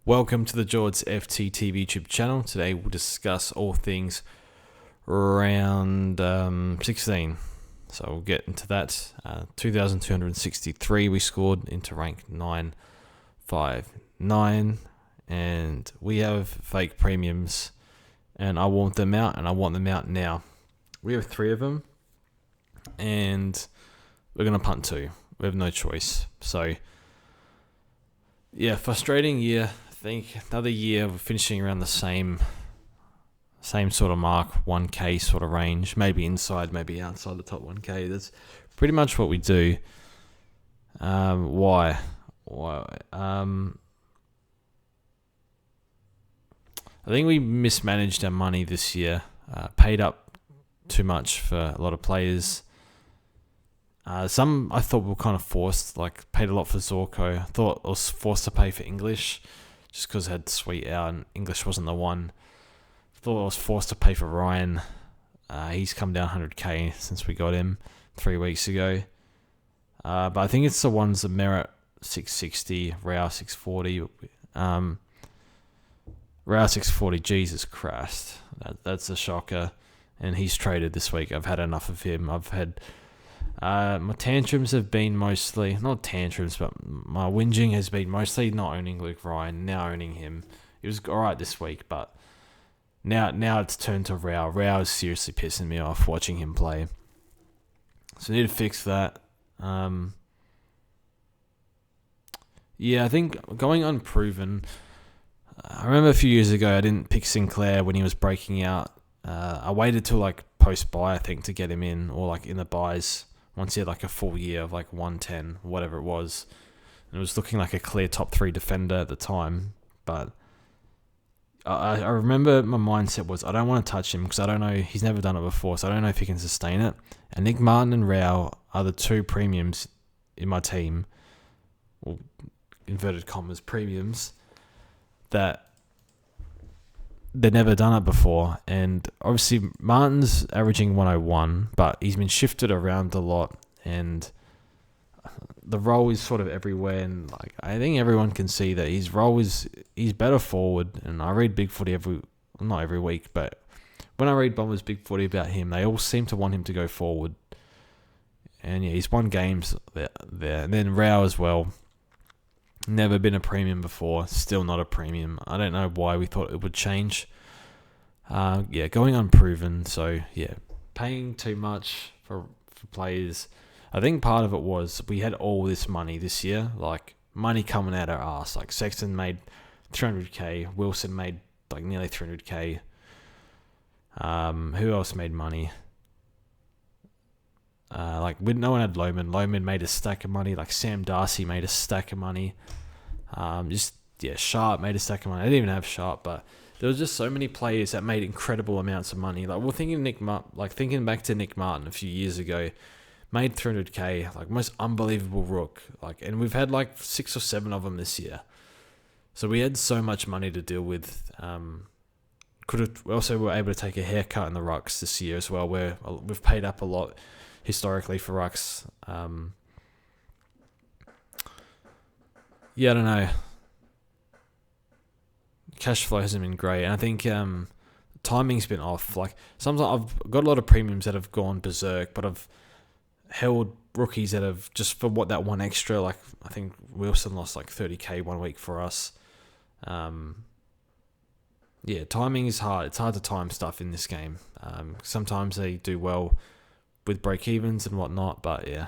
Welcome to the George FTTV YouTube channel. Today we'll discuss all things round 16. So we'll get into that. 2,263 we scored into rank 959. And we have fake premiums. And I want them out, and I want them out now. We have 3 of them. And we're going to punt 2. We have no choice. So, yeah, frustrating year. I think another year we're finishing around the same sort of mark, 1k sort of range, maybe inside, maybe outside the top 1k. That's pretty much what we do. Why? I think we mismanaged our money this year. Paid up too much for a lot of players. Some I thought were kind of forced, like paid a lot for Zorko. I thought I was forced to pay for English just because I had Sweet out and English wasn't the one. I thought I was forced to pay for Ryan. He's come down 100k since we got him 3 weeks ago. But I think it's the ones that merit 660, Rao 640. Rao 640, Jesus Christ. That's a shocker. And he's traded this week. I've had enough of him. I've had... my tantrums have been mostly, not tantrums, but my whinging has been mostly not owning Luke Ryan, now owning him. He was alright this week, but now it's turned to Rao. Rao is seriously pissing me off watching him play. So I need to fix that. Yeah, I think going unproven. I remember a few years ago I didn't pick Sinclair when he was breaking out. I waited till like post-buy, I think, to get him in, or like in the buys. Once he had like a full year of like 110, whatever it was. And it was looking like a clear top 3 defender at the time. But I remember my mindset was I don't want to touch him because I don't know. He's never done it before, so I don't know if he can sustain it. And Nick Martin and Rao are the 2 premiums in my team, or inverted commas premiums, that they've never done it before. And obviously Martin's averaging 101, but he's been shifted around a lot, and the role is sort of everywhere. And like I think everyone can see that his role is he's better forward. And I read Big Footy not every week, but when I read Bombers Big Footy about him, they all seem to want him to go forward. And yeah, he's won games there. And then Rao as well. Never been a premium before. Still not a premium. I don't know why we thought it would change. Going unproven. So, yeah, paying too much for players. I think part of it was we had all this money this year. Like, money coming out our ass. Like, Sexton made 300k. Wilson made, like, nearly 300k. Who else made money? No one had Lohman. Lohman made a stack of money. Like Sam Darcy made a stack of money. Sharp made a stack of money. I didn't even have Sharp, but there was just so many players that made incredible amounts of money. Like we're thinking thinking back to Nick Martin a few years ago, made 300k. Like most unbelievable rook. And we've had like 6 or 7 of them this year. So we had so much money to deal with. We also were able to take a haircut in the rucks this year as well, where we've paid up a lot historically for rucks. I don't know. Cash flow hasn't been great, and I think timing's been off. Like sometimes I've got a lot of premiums that have gone berserk, but I've held rookies that have just for what that one extra. Like I think Wilson lost like 30k 1 week for us. Timing is hard. It's hard to time stuff in this game. Sometimes they do well with break-evens and whatnot, but yeah.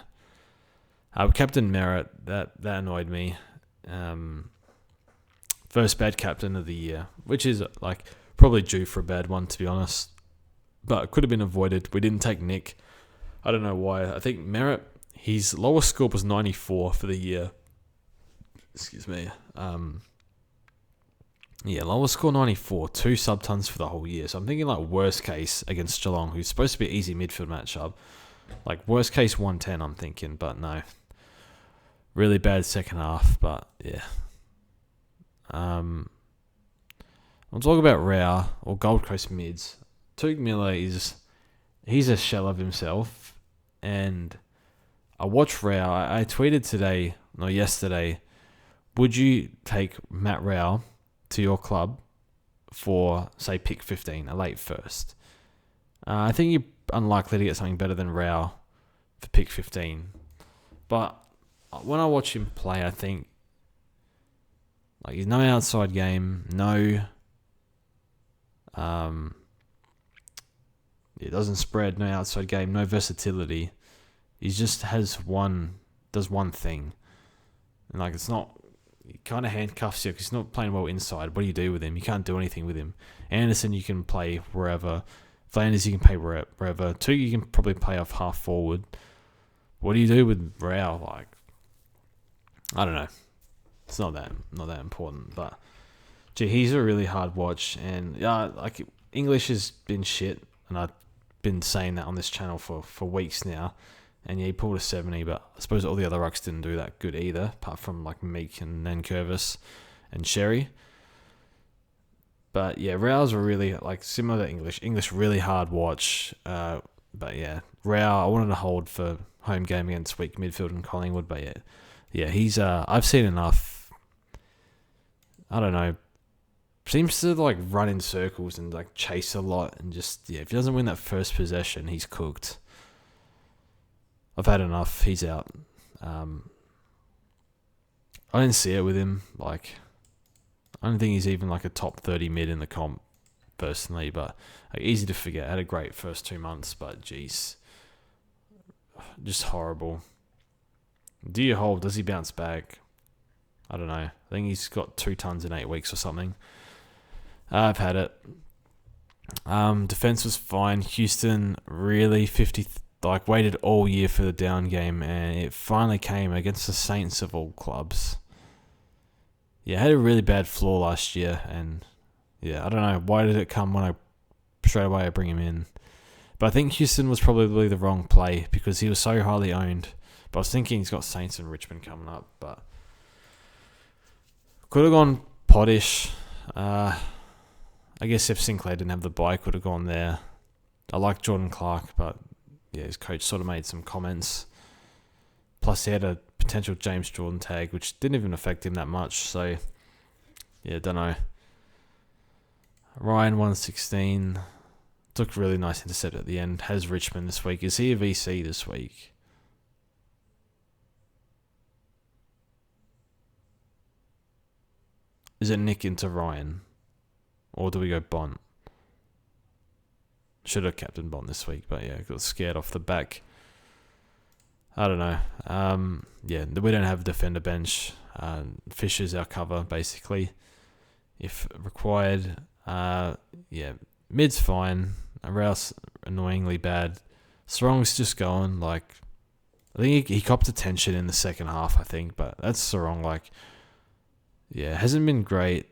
Captain Merritt, that annoyed me. First bad captain of the year, which is like probably due for a bad one, to be honest. But it could have been avoided. We didn't take Nick. I don't know why. I think Merritt, his lowest score was 94 for the year. Excuse me. Lowest score 94, 2 sub-tons for the whole year. So I'm thinking like worst case against Geelong, who's supposed to be an easy midfield matchup. Like worst case 110, I'm thinking, but no. Really bad second half, but yeah. I'll talk about Rao or Gold Coast mids. Tug Miller he's a shell of himself, and I watched Rao. I tweeted yesterday, would you take Matt Rao to your club for, say, pick 15, a late first. I think you're unlikely to get something better than Rao for pick 15. But when I watch him play, I think like he's no outside game, no it doesn't spread, no outside game, no versatility. He just does one thing. And like it's not, he kind of handcuffs you because he's not playing well inside. What do you do with him? You can't do anything with him. Anderson you can play wherever. Flanders you can play wherever. Two you can probably play off half forward. What do you do with Rao? Like, I don't know. It's not that important. But gee, he's a really hard watch. And like English has been shit, and I've been saying that on this channel for weeks now. And yeah, he pulled a 70, but I suppose all the other rucks didn't do that good either, apart from like Meek and Nankervis and Sherry. But yeah, Rao's a really, like, similar to English. English, really hard watch. But yeah, Rao, I wanted to hold for home game against weak midfield and Collingwood. But yeah, he's, I've seen enough. I don't know. Seems to like run in circles and like chase a lot. And just, yeah, if he doesn't win that first possession, he's cooked. I've had enough. He's out. I didn't see it with him. Like, I don't think he's even like a top 30 mid in the comp, personally. But like, easy to forget. Had a great first 2 months, but geez, just horrible. Do you hold? Does he bounce back? I don't know. I think he's got 2 tons in 8 weeks or something. I've had it. Defense was fine. Houston really waited all year for the down game, and it finally came against the Saints of all clubs. Yeah, I had a really bad floor last year, and yeah, I don't know why did it come when straight away I bring him in. But I think Houston was probably the wrong play because he was so highly owned. But I was thinking he's got Saints and Richmond coming up, but could have gone Pottish. I guess if Sinclair didn't have the bye, could have gone there. I like Jordan Clark, but yeah, his coach sort of made some comments. Plus, he had a potential James Jordan tag, which didn't even affect him that much. So, yeah, don't know. Ryan 116. Took a really nice intercept at the end. Has Richmond this week. Is he a VC this week? Is it Nick into Ryan? Or do we go Bont? Should have captained Bont this week, but yeah, got scared off the back. I don't know. Yeah, we don't have a defender bench. Fisher's our cover, basically, if required. Yeah, mid's fine. Rouse annoyingly bad. Sarong's just going, like, I think he copped attention in the second half, I think, but that's Sarong, like, yeah, hasn't been great.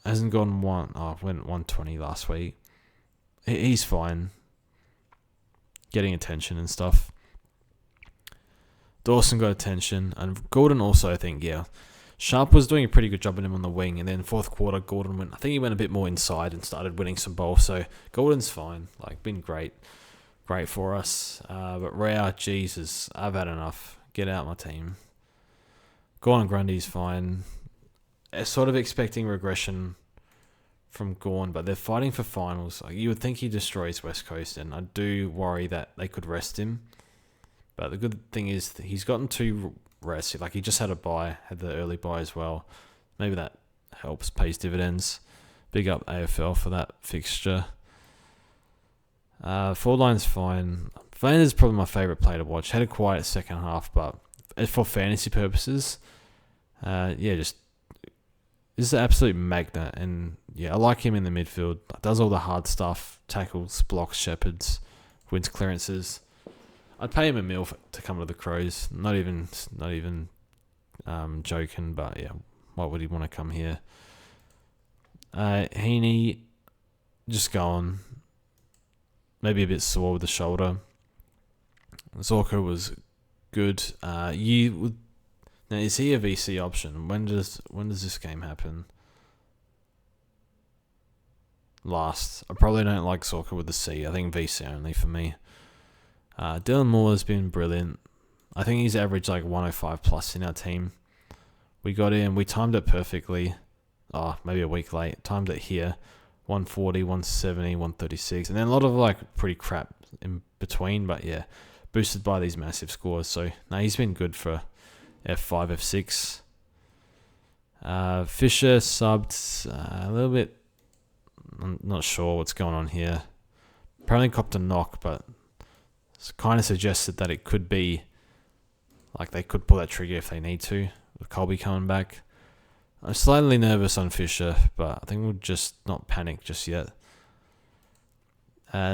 Hasn't gone went 120 last week. He's fine. Getting attention and stuff. Dawson got attention. And Gordon also, I think, yeah. Sharp was doing a pretty good job on him on the wing. And then fourth quarter, Gordon went, I think he went a bit more inside and started winning some balls. So Gordon's fine. Like, been great. Great for us. But Rao, Jesus, I've had enough. Get out my team. Gordon Grundy's fine. Sort of expecting regression from Gorn, but they're fighting for finals. Like, you would think he destroys West Coast, and I do worry that they could rest him. But the good thing is that he's gotten 2 rests. Like, he just had a bye, had the early bye as well. Maybe that helps, pays dividends. Big up AFL for that fixture. Forward line's fine. Flanders is probably my favourite player to watch. Had a quiet second half, but for fantasy purposes, yeah, just this is an absolute magnet, and yeah, I like him in the midfield. Does all the hard stuff, tackles, blocks, shepherds, wins clearances. I'd pay him $1 million to come to the Crows. Not even joking, but yeah, why would he want to come here? Heaney, just going. Maybe a bit sore with the shoulder. Zorko was good. Now, is he a VC option? When does this game happen? Last. I probably don't like Zorko with the C. I think VC only for me. Dylan Moore has been brilliant. I think he's averaged like 105 plus in our team. We got him. We timed it perfectly. maybe a week late. Timed it here. 140, 170, 136. And then a lot of like pretty crap in between. But yeah, boosted by these massive scores. So no, he's been good for F5, F6. Fisher subbed a little bit. I'm not sure what's going on here. Apparently copped a knock, but it's kind of suggested that it could be like they could pull that trigger if they need to, with Colby coming back. I'm slightly nervous on Fisher, but I think we'll just not panic just yet.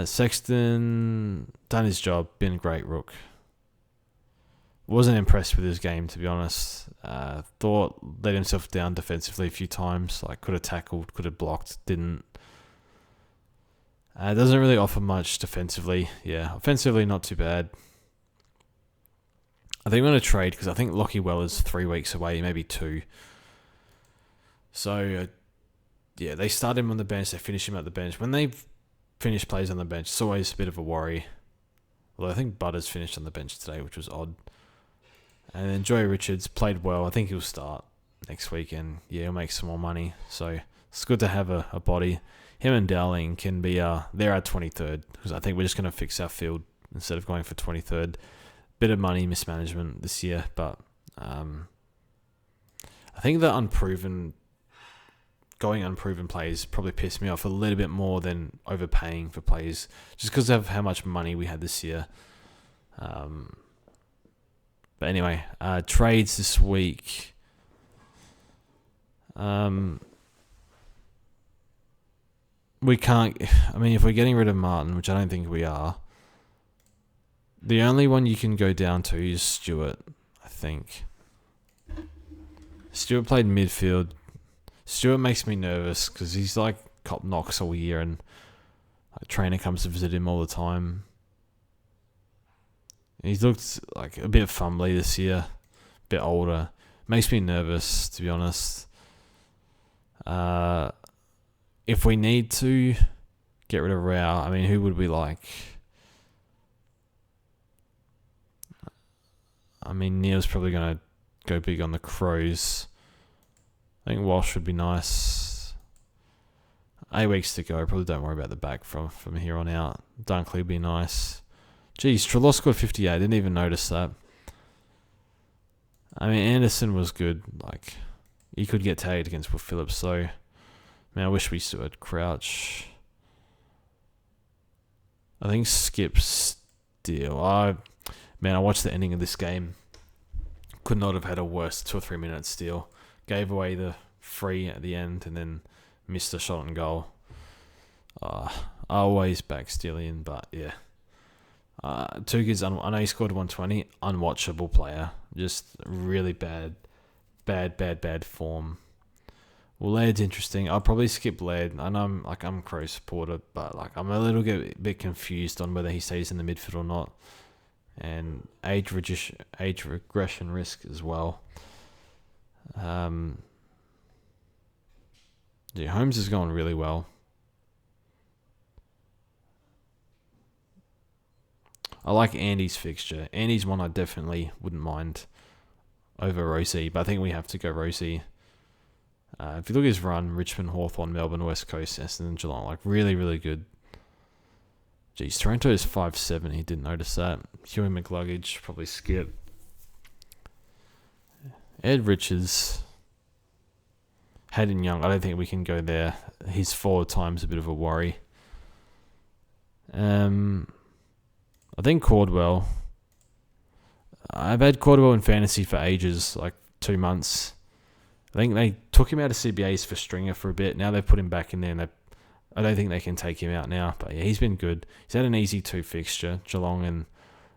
Sexton, done his job, been a great rook. Wasn't impressed with his game, to be honest. Thought let himself down defensively a few times. Like could have tackled, could have blocked, didn't. Doesn't really offer much defensively. Yeah, offensively not too bad. I think I'm going to trade because I think Lockie Weller's 3 weeks away, maybe 2. So, yeah, they start him on the bench, they finish him at the bench. When they finish plays on the bench, it's always a bit of a worry. Although I think Butters finished on the bench today, which was odd. And then Joey Richards played well. I think he'll start next week and, yeah, he'll make some more money. So, it's good to have a body. Him and Dowling can be, they're our 23rd. Because I think we're just going to fix our field instead of going for 23rd. Bit of money mismanagement this year, but I think the going unproven plays probably pissed me off a little bit more than overpaying for plays, just because of how much money we had this year. But anyway, trades this week. We can't. I mean, if we're getting rid of Martin, which I don't think we are. The only one you can go down to is Stewart, I think. Stewart played midfield. Stewart makes me nervous because he's like cop knocks all year and a trainer comes to visit him all the time. He's looked like a bit fumbly this year, a bit older. Makes me nervous, to be honest. If we need to get rid of Rao, I mean, who would we like? I mean, Neil's probably going to go big on the Crows. I think Walsh would be nice. 8 weeks to go. Probably don't worry about the back from here on out. Dunkley would be nice. Geez, Trelaw scored 58. I didn't even notice that. I mean, Anderson was good. Like, he could get tagged against Will Phillips. So, man, I wish we still had Crouch. I think Skip Steele. Man, I watched the ending of this game. Could not have had a worse 2 or 3 minute steal. Gave away the free at the end and then missed a shot on goal. I always back Steelian, but yeah. Tuga's, I know he scored 120. Unwatchable player. Just really bad form. Well, Laird's interesting. I'll probably skip Laird. I know I'm a Crow supporter, but I'm a little bit confused on whether he stays in the midfield or not. And age regression risk as well. Yeah, Holmes is going really well. I like Andy's fixture. Andy's one I definitely wouldn't mind over Rosie, but I think we have to go Rosie. If you look at his run, Richmond, Hawthorn, Melbourne, West Coast, Essendon, Geelong, like really, really good. Geez, Toronto is 5'7". He didn't notice that. Huey McLuggage, probably skip. Ed Richards. Hayden Young, I don't think we can go there. His forward time's a bit of a worry. I think Cordwell. I've had Cordwell in fantasy for ages, like 2 months. I think they took him out of CBAs for Stringer for a bit. Now they've put him back in there, and I don't think they can take him out now. But yeah, he's been good. He's had an easy 2 fixture, Geelong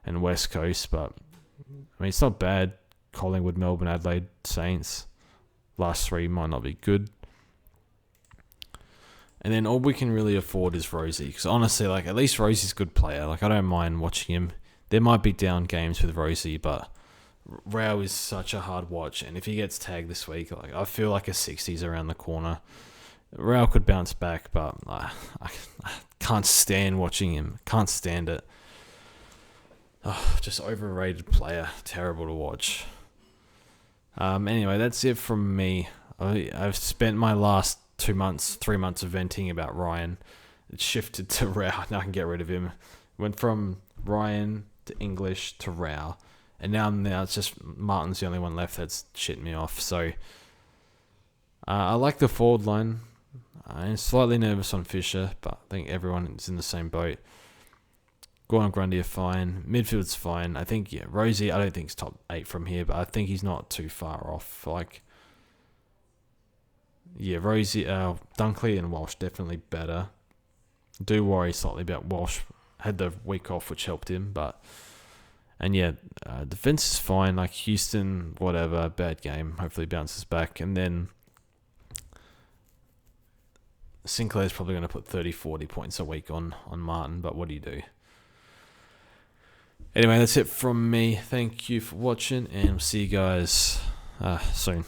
and West Coast. But I mean, it's not bad. Collingwood, Melbourne, Adelaide, Saints. Last 3 might not be good. And then all we can really afford is Rosie. Because honestly, at least Rosie's a good player. I don't mind watching him. There might be down games with Rosie, but Rao is such a hard watch. And if he gets tagged this week, I feel like a 60's around the corner. Rao could bounce back, but I can't stand watching him. Can't stand it. Just overrated player. Terrible to watch. Anyway, that's it from me. I've spent my last 3 months of venting about Ryan. It shifted to Rao. Now I can get rid of him. Went from Ryan to English to Rao. And now it's just Martin's the only one left that's shitting me off. So I like the forward line. I'm slightly nervous on Fisher, but I think everyone is in the same boat. Gordon and Grundy are fine. Midfield's fine. I think, Rosie, I don't think he's top 8 from here, but I think he's not too far off. Rosie, Dunkley and Walsh definitely better. Do worry slightly about Walsh. Had the week off, which helped him, defense is fine. Like Houston, whatever, bad game. Hopefully bounces back. And then Sinclair's probably going to put 30, 40 points a week on Martin, but what do you do? Anyway, that's it from me. Thank you for watching, and we'll see you guys soon.